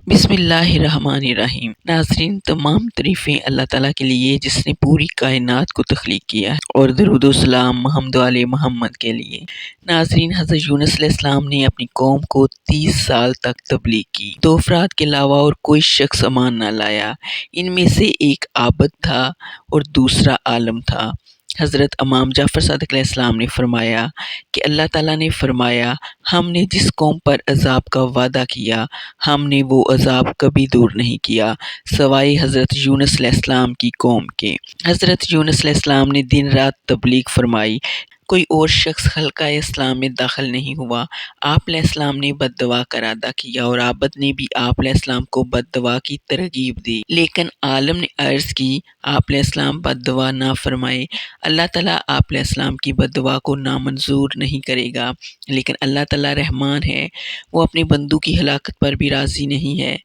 بسم اللہ الرحمن الرحیم۔ ناظرین، تمام تعریفیں اللہ تعالیٰ کے لیے جس نے پوری کائنات کو تخلیق کیا ہے، اور درود و سلام محمد و آل محمد کے لیے۔ ناظرین، حضرت یونس علیہ السلام نے اپنی قوم کو 30 سال تک تبلیغ کی۔ 2 افراد کے علاوہ اور کوئی شخص ایمان نہ لایا۔ ان میں سے ایک عابد تھا اور دوسرا عالم تھا۔ حضرت امام جعفر صادق علیہ السلام نے فرمایا کہ اللہ تعالیٰ نے فرمایا، ہم نے جس قوم پر عذاب کا وعدہ کیا، ہم نے وہ عذاب کبھی دور نہیں کیا سوائے حضرت یونس علیہ السلام کی قوم کے۔ حضرت یونس علیہ السلام نے دن رات تبلیغ فرمائی، کوئی اور شخص حلقہ اسلام میں داخل نہیں ہوا۔ آپ علیہ السلام نے بد دعا کا ارادہ کیا اور عابد نے بھی آپ علیہ السلام کو بد دعا کی ترغیب دی، لیکن عالم نے عرض کی آپ علیہ السلام بد دعا نہ فرمائے، اللہ تعالیٰ آپ علیہ السلام کی بد دعا کو نامنظور نہیں کرے گا، لیکن اللہ تعالیٰ رحمان ہے، وہ اپنے بندوں کی ہلاکت پر بھی راضی نہیں ہے۔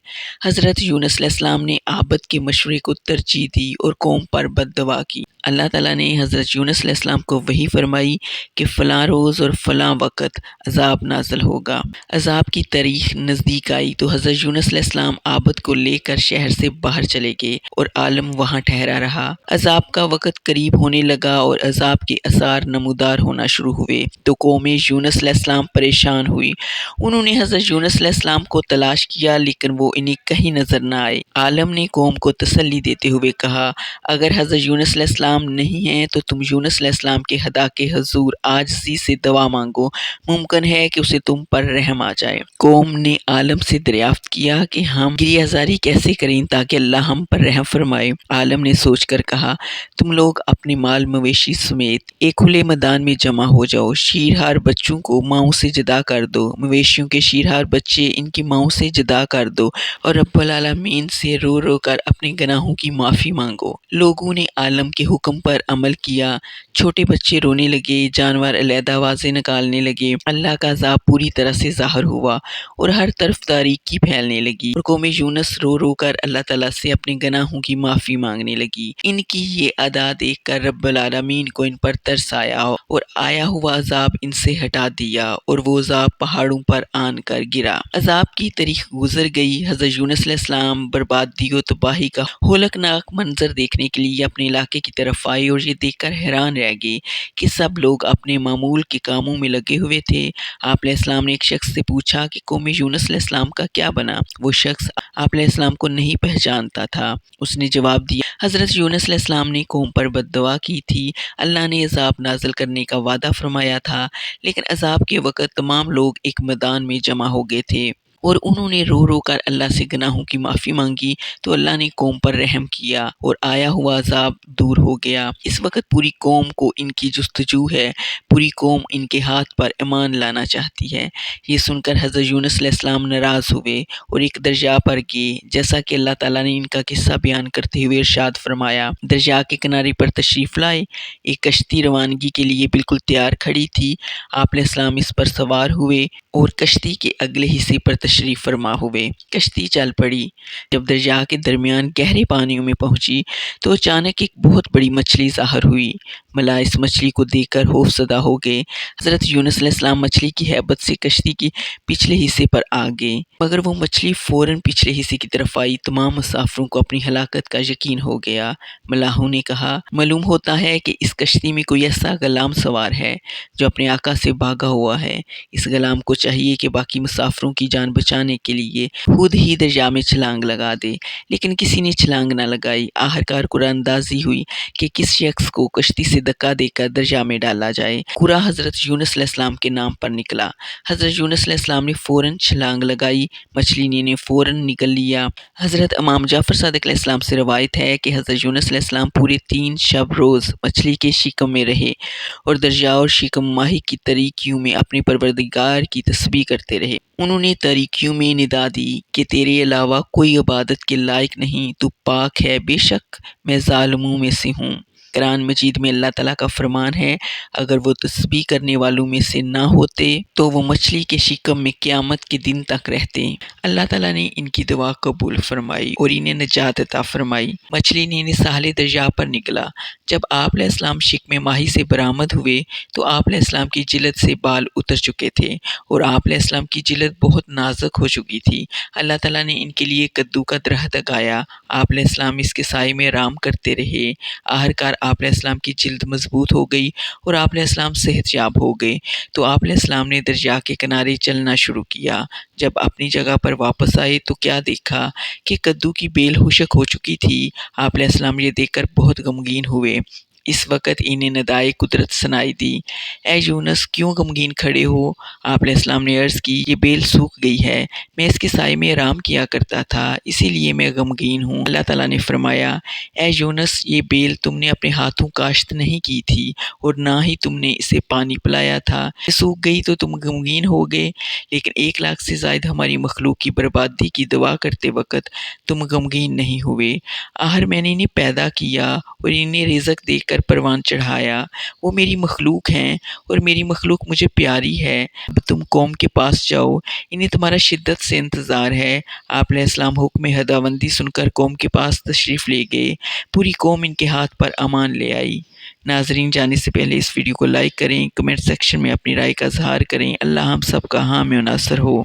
حضرت یونس علیہ السلام نے عابد کے مشورے کو ترجیح دی اور قوم پر بد دعا کی۔ اللہ تعالیٰ نے حضرت یونس علیہ السلام کو وحی فرمائی کہ فلاں روز اور فلاں وقت عذاب نازل ہوگا۔ عذاب کی تاریخ نزدیک آئی تو حضرت یونس علیہ السلام عابد کو لے کر شہر سے باہر چلے گئے اور عالم وہاں ٹھہرا رہا۔ عذاب کا وقت قریب ہونے لگا اور عذاب کے آثار نمودار ہونا شروع ہوئے تو قوم یونس علیہ السلام پریشان ہوئی۔ انہوں نے حضرت یونس علیہ السلام کو تلاش کیا لیکن وہ انہیں کہیں نظر نہ آئے۔ عالم نے قوم کو تسلی دیتے ہوئے کہا، اگر حضرت یونس علیہ السلام نہیں ہیں تو تم یونس علیہ السلام کے خدا کے حضور عاجزی سے دعا مانگو، ممکن ہے کہ اسے تم پر رحم آ جائے۔ قوم نے عالم سے دریافت کیا کہ ہم گریہ زاری کیسے کریں تاکہ اللہ ہم پر رحم فرمائے۔ عالم نے سوچ کر کہا، تم لوگ اپنے مال مویشی سمیت ایک کھلے میدان میں جمع ہو جاؤ، شیرہار بچوں کو ماؤں سے جدا کر دو، مویشیوں کے شیرہار بچے ان کی ماؤں سے جدا کر دو اور رب العالمین سے رو رو کر اپنے گناہوں کی معافی مانگو۔ لوگوں نے عالم کے حکم پر عمل کیا، چھوٹے بچے رونے لگے، جانور علیحدہ آوازیں نکالنے لگے، اللہ کا عذاب پوری طرح سے ظاہر ہوا اور ہر طرف تاریکی پھیلنے لگی اور قوم یونس رو رو کر اللہ تعالیٰ سے اپنے گناہوں کی معافی مانگنے لگی۔ ان کی یہ ادا دیکھ کر رب العالمین کو ان پر ترس آیا اور آیا ہوا عذاب ان سے ہٹا دیا اور وہ عذاب پہاڑوں پر آن کر گرا۔ عذاب کی تاریخ گزر گئی۔ حضرت یونس علیہ السلام بربادی و تباہی کا ہولناک منظر دیکھنے کے لیے اپنے علاقے کی طرف آئے اور یہ دیکھ کر حیران رہ گئے کہ سب لوگ اپنے معمول کے کاموں میں لگے ہوئے تھے۔ آپ علیہ السلام نے ایک شخص سے پوچھا کہ قوم یونس علیہ السلام کا کیا بنا؟ وہ شخص آپ علیہ السلام کو نہیں پہچانتا تھا۔ اس نے جواب دیا، حضرت یونس علیہ السلام نے قوم پر بد دعا کی تھی، اللہ نے عذاب نازل کرنے کا وعدہ فرمایا تھا، لیکن عذاب کے وقت تمام لوگ ایک میدان میں جمع ہو گئے تھے اور انہوں نے رو رو کر اللہ سے گناہوں کی معافی مانگی تو اللہ نے قوم پر رحم کیا اور آیا ہوا عذاب دور ہو گیا۔ اس وقت پوری قوم کو ان کی جستجو ہے، پوری قوم ان کے ہاتھ پر ایمان لانا چاہتی ہے۔ یہ سن کر حضرت یونس علیہ السلام ناراض ہوئے اور ایک دریا پر گئے، جیسا کہ اللہ تعالیٰ نے ان کا قصہ بیان کرتے ہوئے ارشاد فرمایا، دریا کے کنارے پر تشریف لائے، ایک کشتی روانگی کے لیے بالکل تیار کھڑی تھی۔ آپ علیہ السلام اس پر سوار ہوئے اور کشتی کے اگلے حصے پر تشریف فرما ہوئے۔ کشتی چل پڑی۔ جب دریا کے درمیان گہرے پانیوں میں پہنچی تو اچانک ایک بہت بڑی مچھلی ظاہر ہوئی۔ ملا اس مچھلی کو دیکھ کر خوف زدہ ہو گئے۔ حضرت یونس علیہ السلام مچھلی کی ہیبت سے کشتی کے پچھلے حصے پر آ گئے، مگر وہ مچھلی فوراً پچھلے حصے کی طرف آئی۔ تمام مسافروں کو اپنی ہلاکت کا یقین ہو گیا۔ ملاحوں نے کہا، معلوم ہوتا ہے کہ اس کشتی میں کوئی ایسا غلام سوار ہے جو اپنے آقا سے بھاگا ہوا ہے۔ اس غلام کو چاہیے کہ باقی مسافروں کی جان بچانے کے لیے خود ہی دریا میں چھلانگ لگا دے، لیکن کسی نے چھلانگ نہ لگائی۔ آخرکار قرآن اندازی ہوئی کہ کس شخص کو کشتی سے دھکا دے کر دریا میں ڈالا جائے۔ قرآ حضرت یونس علیہ السلام کے نام پر نکلا۔ حضرت یونس علیہ السلام نے فوراً چھلانگ لگائی، مچھلی نے انہیں فوراً نگل لیا۔ حضرت امام جعفر صادق علیہ السلام سے روایت ہے کہ حضرت یونس علیہ السلام پورے 3 شب روز مچھلی کے شکم میں رہے اور دریا اور شکم ماہی کی تاریکیوں میں اپنے پروردگار کی تسبیح کرتے رہے۔ انہوں نے تاریکیوں میں ندا دی کہ تیرے علاوہ کوئی عبادت کے لائق نہیں، تو پاک ہے، بے شک میں ظالموں میں سے ہوں۔ قرآن مجید میں اللہ تعالیٰ کا فرمان ہے، اگر وہ تسبیح کرنے والوں میں سے نہ ہوتے تو وہ مچھلی کے شکم میں قیامت کے دن تک رہتے۔ اللہ تعالیٰ نے ان کی دعا قبول فرمائی اور انہیں نجات عطا فرمائی۔ مچھلی نے انہیں ساحل دریا پر نکلا۔ جب آپ علیہ السلام شکم ماہی سے برآمد ہوئے تو آپ علیہ السلام کی جلد سے بال اتر چکے تھے اور آپ علیہ السلام کی جلد بہت نازک ہو چکی تھی۔ اللہ تعالیٰ نے ان کے لیے کدو کا درخت اگایا۔ آپ علیہ السلام اس کے سائے میں آرام کرتے رہے۔ آخرکار آپ علیہ السلام کی جلد مضبوط ہو گئی اور آپ علیہ السلام صحت یاب ہو گئے تو آپ علیہ السلام نے دریا کے کنارے چلنا شروع کیا۔ جب اپنی جگہ پر واپس آئے تو کیا دیکھا کہ کدو کی بیل خشک ہو چکی تھی۔ آپ علیہ السلام یہ دیکھ کر بہت غمگین ہوئے۔ اس وقت انہیں ندائے قدرت سنائی دی۔ اے یونس، کیوں غمگین کھڑے ہو؟ آپ علیہ السلام نے عرض کی، یہ بیل سوکھ گئی ہے، میں اس کے سائے میں آرام کیا کرتا تھا، اسی لیے میں غمگین ہوں۔ اللہ تعالیٰ نے فرمایا، اے یونس، یہ بیل تم نے اپنے ہاتھوں کاشت نہیں کی تھی اور نہ ہی تم نے اسے پانی پلایا تھا، یہ سوکھ گئی تو تم غمگین ہو گئے، لیکن 1,00,000 سے زائد ہماری مخلوق کی بربادی کی دعا کرتے وقت تم غمگین نہیں ہوئے۔ آخر میں نے انہیں پیدا کیا اور انہیں رزق دے کر پروان چڑھایا، وہ میری مخلوق ہیں اور میری مخلوق مجھے پیاری ہے۔ اب تم قوم کے پاس جاؤ، انہیں تمہارا شدت سے انتظار ہے۔ آپ علیہ السلام حکم ہدایت سن کر قوم کے پاس تشریف لے گئے، پوری قوم ان کے ہاتھ پر امان لے آئی۔ ناظرین، جانے سے پہلے اس ویڈیو کو لائک کریں، کمنٹ سیکشن میں اپنی رائے کا اظہار کریں۔ اللہ ہم سب کا حامی و ناصر ہو۔